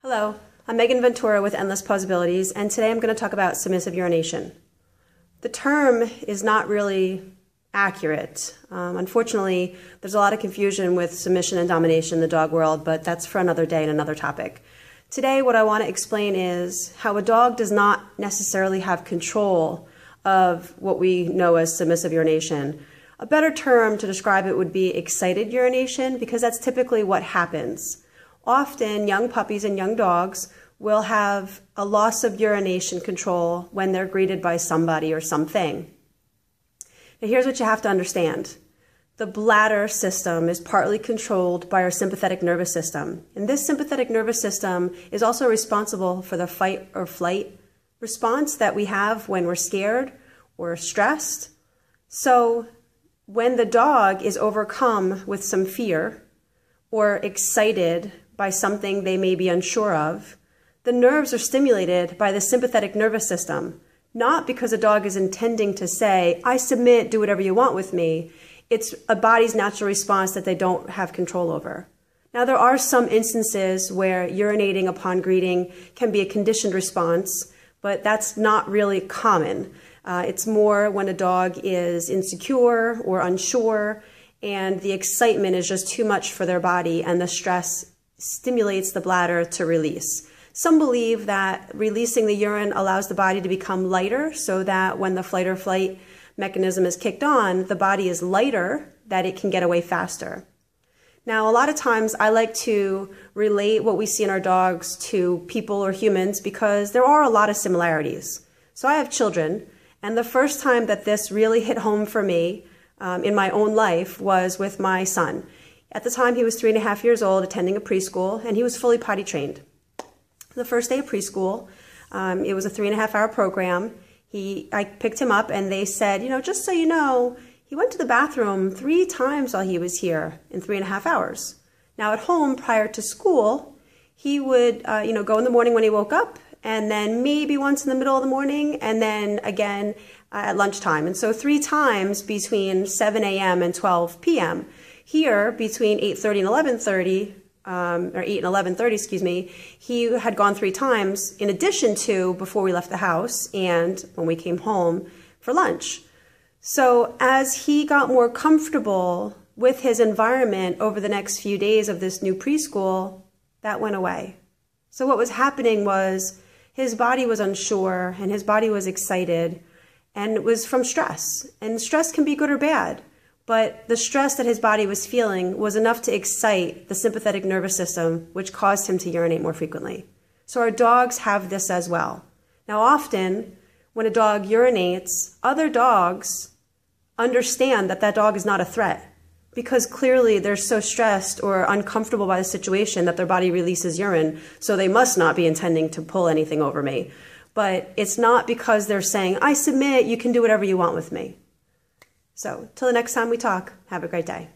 Hello, I'm Megan Ventura with Endless Possibilities, and today I'm going to talk about submissive urination. The term is not really accurate. Unfortunately, there's a lot of confusion with submission and domination in the dog world, but that's for another day and another topic. Today, what I want to explain is how a dog does not necessarily have control of what we know as submissive urination. A better term to describe it would be excited urination, because that's typically what happens. Often, young puppies and young dogs will have a loss of urination control when they're greeted by somebody or something. Now, here's what you have to understand. The bladder system is partly controlled by our sympathetic nervous system. And this sympathetic nervous system is also responsible for the fight or flight response that we have when we're scared or stressed. So when the dog is overcome with some fear or excited by something they may be unsure of, the nerves are stimulated by the sympathetic nervous system, not because a dog is intending to say, I submit, do whatever you want with me. It's a body's natural response that they don't have control over. Now, there are some instances where urinating upon greeting can be a conditioned response, but that's not really common. It's more when a dog is insecure or unsure, and the excitement is just too much for their body, and the stress stimulates the bladder to release. Some believe that releasing the urine allows the body to become lighter, so that when the fight or flight mechanism is kicked on, the body is lighter, that it can get away faster. Now, a lot of times I like to relate what we see in our dogs to people or humans because there are a lot of similarities. So I have children, and the first time that this really hit home for me in my own life was with my son. At the time, he was 3.5 years old, attending a preschool, and he was fully potty trained. The first day of preschool, it was a 3.5-hour program. I picked him up, and they said, just so you know, he went to the bathroom 3 times while he was here in 3.5 hours. Now, at home, prior to school, he would, go in the morning when he woke up, and then maybe once in the middle of the morning, and then again at lunchtime. And so 3 times between 7 a.m. and 12 p.m. Here, between 8:30 and 11:30, or 8 and 11:30, he had gone 3 times in addition to before we left the house and when we came home for lunch. So as he got more comfortable with his environment over the next few days of this new preschool, that went away. So what was happening was his body was unsure and his body was excited, and it was from stress. And stress can be good or bad. But the stress that his body was feeling was enough to excite the sympathetic nervous system, which caused him to urinate more frequently. So our dogs have this as well. Now, often, when a dog urinates, other dogs understand that that dog is not a threat, because clearly they're so stressed or uncomfortable by the situation that their body releases urine, so they must not be intending to pull anything over me. But it's not because they're saying, I submit, you can do whatever you want with me. So, till the next time we talk, have a great day.